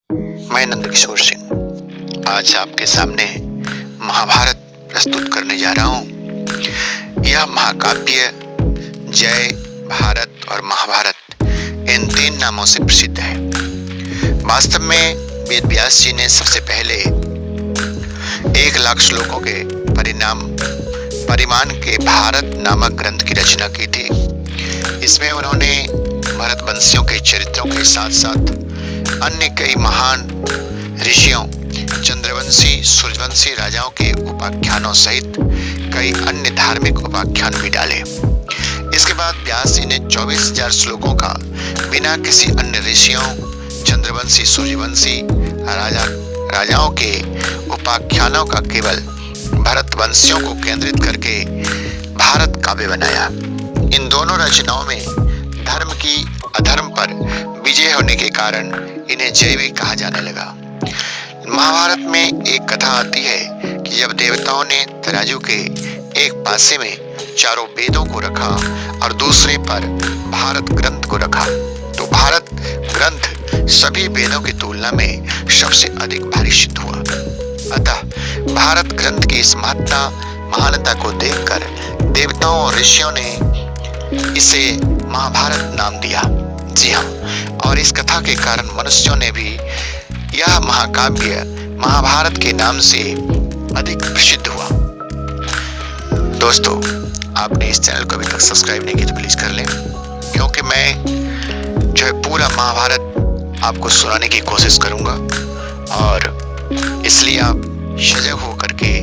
मैं नंदकिशोर सिंह आज आपके सामने महाभारत प्रस्तुत करने जा रहा हूँ। यह महाकाव्य जय, भारत और महाभारत इन तीन नामों से प्रसिद्ध है। वास्तव में वेद व्यास जी ने सबसे पहले 1,00,000 श्लोकों के परिमाण के भारत नामक ग्रंथ की रचना की थी। इसमें उन्होंने भरतवंशियों के चरित्रों के साथ साथ अन्य कई महान ऋषियों, चंद्रवंशी, सूर्यवंशी राजाओं के उपाख्यानों सहित कई अन्य धार्मिक उपाख्यान भी डाले। इसके बाद व्यास जी ने 24,000 श्लोकों का बिना किसी अन्य ऋषियों, चंद्रवंशी, सूर्यवंशी राजाओं के उपाख्यानों का केवल भरतवंशियों को केंद्रित करके भारत काव्य बनाया। इन दोनों रचनाओं में धर्म की अधर्म पर विजय होने के कारण इन्हें जय भी कहा जाने लगा। महाभारत में एक कथा आती है कि जब देवताओं ने तराजू के एक पासे में चारों वेदों को रखा और दूसरे पर भारत ग्रंथ को रखा, तो भारत ग्रंथ सभी वेदों की तुलना में सबसे अधिक भारी सिद्ध हुआ। अतः भारत ग्रंथ की इस महानता को देखकर देवताओं और ऋषियों ने इसे महाभारत नाम दिया। जी हाँ, और इस कथा के कारण मनुष्यों ने भी यह महाकाव्य महाभारत के नाम से अधिक प्रसिद्ध हुआ। दोस्तों, आपने इस चैनल को अभी तक सब्सक्राइब नहीं किया तो प्लीज कर लें, क्योंकि मैं जो है पूरा महाभारत आपको सुनाने की कोशिश करूंगा और इसलिए आप सजग होकर के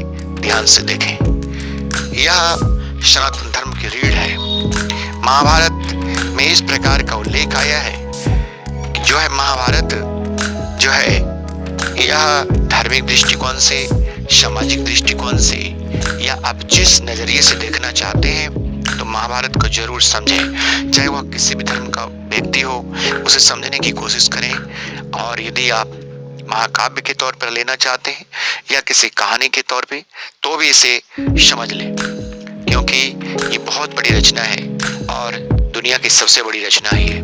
ध्यान से देखें। यह सनातन धर्म की रीढ़ है। महाभारत में इस प्रकार का उल्लेख आया है कि जो है महाभारत जो है यह धार्मिक दृष्टिकोण से, सामाजिक दृष्टिकोण से या आप जिस नजरिए से देखना चाहते हैं तो महाभारत को जरूर समझें। चाहे वह किसी भी धर्म का व्यक्ति हो, उसे समझने की कोशिश करें। और यदि आप महाकाव्य के तौर पर लेना चाहते हैं या किसी कहानी के तौर पे, तो भी इसे समझ लें, क्योंकि ये बहुत बड़ी रचना है और दुनिया की सबसे बड़ी रचना ही है।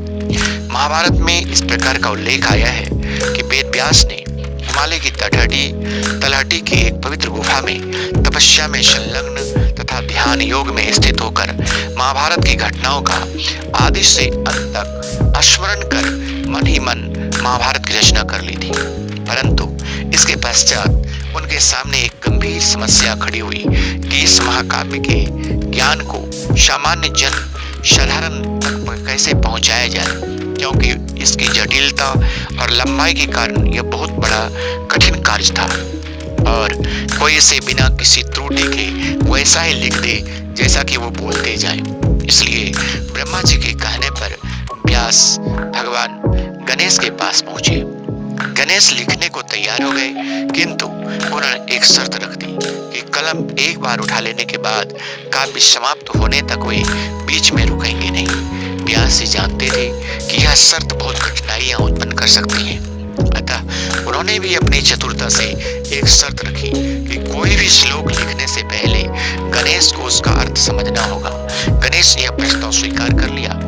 महाभारत में इस प्रकार का उल्लेख आया है कि वेद व्यास ने हिमालय की तलहटी की एक पवित्र गुफा में तपस्या में संलग्न तथा ध्यान योग में स्थित होकर महाभारत की घटनाओं का आदि से अंत तक स्मरण कर मन ही मन महाभारत की रचना कर ली थी। परंतु इसके पश्चात उनके सामने एक गंभीर समस्या खड़ी हुई कि इस महाकाव्य के ज्ञान को सामान्य जन साधारण तक कैसे पहुंचाया जाए, क्योंकि इसकी जटिलता और लंबाई के कारण यह बहुत बड़ा कठिन कार्य था और कोई इसे बिना किसी त्रुटि के वैसा ही लिख दे जैसा कि वो बोलते जाए। इसलिए ब्रह्मा जी के कहने पर व्यास भगवान गणेश के पास पहुंचे। गणेश लिखने को तैयार हो गए, किंतु उन्होंने एक शर्त रख दी कि कलम एक बार उठा लेने के बाद काव्य समाप्त होने तक वे बीच में रुकेंगे नहीं। व्यास जी जानते थे कि यह शर्त बहुत कठिनाइयां उत्पन्न कर सकती है। अतः उन्होंने भी अपनी चतुरता से एक शर्त रखी कि कोई भी श्लोक लिखने से पहले गणेश को उसका अर्थ समझना होगा। गणेश ने यह प्रस्ताव स्वीकार कर लिया।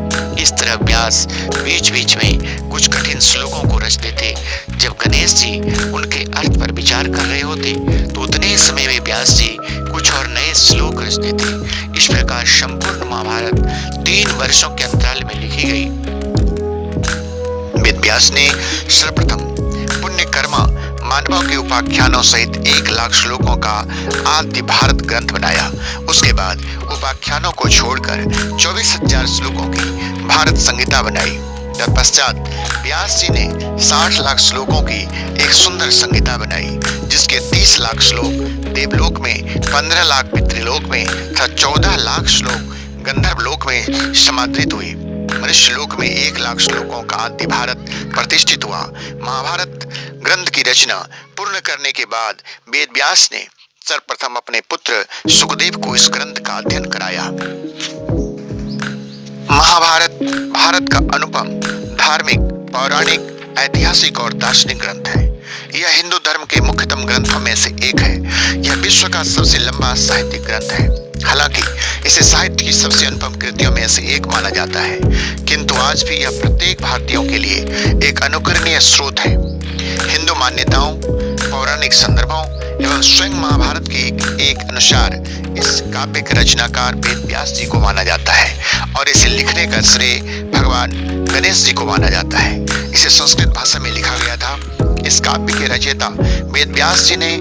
इस तरह व्यास बीच बीच में कुछ कठिन श्लोकों को रच देते। जब गणेश जी उनके अर्थ पर विचार कर रहे होते तो उतने समय में व्यास जी कुछ और नए श्लोक रच देते। इस प्रकार संपूर्ण महाभारत 3 वर्षों के अंतराल में लिखी गई। वेद व्यास ने सर्वप्रथम पुण्य कर्मा मानवों के उपाख्यानों सहित 1,00,000 श्लोकों का आद्य भारत ग्रंथ बनाया। उसके बाद उपाख्यानों को छोड़कर 24,000 श्लोकों की भारत संहिता बनाई। तत्पश्चात व्यास जी ने 60,00,000 श्लोकों की एक सुंदर संहिता बनाई, जिसके 30,00,000 श्लोक देवलोक में, 15,00,000 पितृलोक में तथा 14,00,000 श्लोक गंधर्व लोक में समादृत हुई। मनुष्य लोक में 1,00,000 श्लोकों का आद्य भारत प्रतिष्ठित हुआ। महाभारत ग्रंथ की रचना पूर्ण करने के बाद वेद व्यास ने सर्वप्रथम अपने पुत्र सुखदेव को इस ग्रंथ का अध्ययन कराया। महाभारत भारत का अनुपम धार्मिक, पौराणिक, ऐतिहासिक और दार्शनिक ग्रंथ है। यह हिंदू धर्म के मुख्यतम ग्रंथों में से एक है। यह विश्व का सबसे लंबा साहित्यिक ग्रंथ है। हालांकि इसे साहित्य की सबसे अनुपम कृतियों में से एक माना जाता है, किंतु आज भी यह प्रत्येक भारतीयों के लिए एक अनुकरणीय स्रोत है। मान्यताओं, पौराणिक संदर्भों एवं स्वयं महाभारत के एक अनुसार इस काव्य के रचनाकार वेद व्यास जी को माना जाता है और इसे लिखने का श्रेय भगवान गणेश जी को माना जाता है। इसे संस्कृत भाषा में लिखा गया था। इस काव्य के रचयिता वेद व्यास जी ने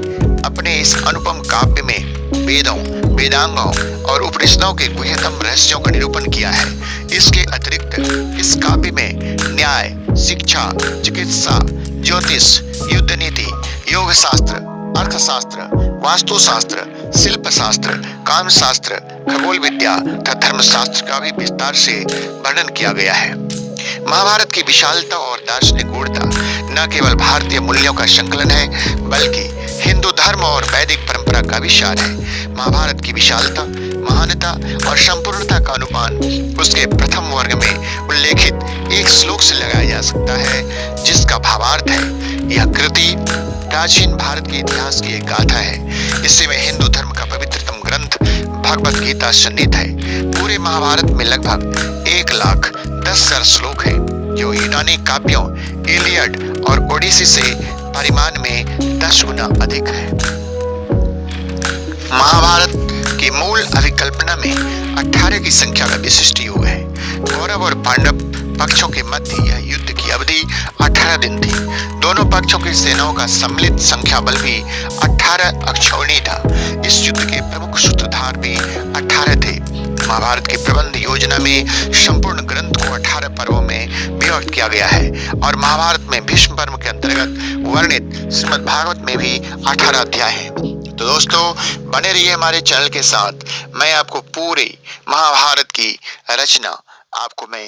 अपने इस अनुपम काव्य में वेदों, वेदांगों और उपनिषदों के गुह्यतम रहस्यों का निरूपण किया है। इसके अतिरिक्त इस काव्य में न्याय, शिक्षा, चिकित्सा, ज्योतिष, युद्ध नीति, योग शास्त्र, अर्थशास्त्र, वास्तुशास्त्र, शिल्प शास्त्र, काम शास्त्र, खगोल विद्या तथा धर्मशास्त्र का भी विस्तार से वर्णन किया गया है। महाभारत की विशालता और दार्शनिक गूढ़ता न केवल भारतीय मूल्यों का संकलन है बल्कि हिंदू धर्म और वैदिक परंपरा का भी सार है। महाभारत की विशालता, महानता और संपूर्णता का अनुमान उसके प्रथम वर्ग में उल्लेखित एक श्लोक से लगाया जा सकता है, जिसका भावार्थ है, यह कृति प्राचीन भारत के इतिहास की एक गाथा है। इसी में हिंदू धर्म का पवित्रतम ग्रंथ भगवत गीता सन्निहित है। पूरे महाभारत में लगभग 1,10,000 श्लोक हैं, जो यूनानी काव्यों इलियड और ओडिसी से परिमाण में 10 गुना अधिक है। महाभारत की मूल अभिकल्पना में 18 की संख्या का विशिष्ट योग है। कौरव और पांडव पक्षों के मध्य यह युद्ध की अवधि 18 दिन थी। दोनों पक्षों की सेनाओं का सम्मिलित संख्या बल भी 18 अक्षौहिणी था। इस युद्ध के प्रमुख सूत्रधार भी 18 थे। महाभारत की प्रबंध योजना में संपूर्ण ग्रंथ को 18 पर्वों में विभक्त किया गया है और महाभारत में भीष्म पर्व के अंतर्गत वर्णित श्रीमद् भागवत में भी 18 अध्याय हैं। तो दोस्तों, बने रहिए हमारे चैनल के साथ। मैं आपको पूरी महाभारत की रचना आपको मैं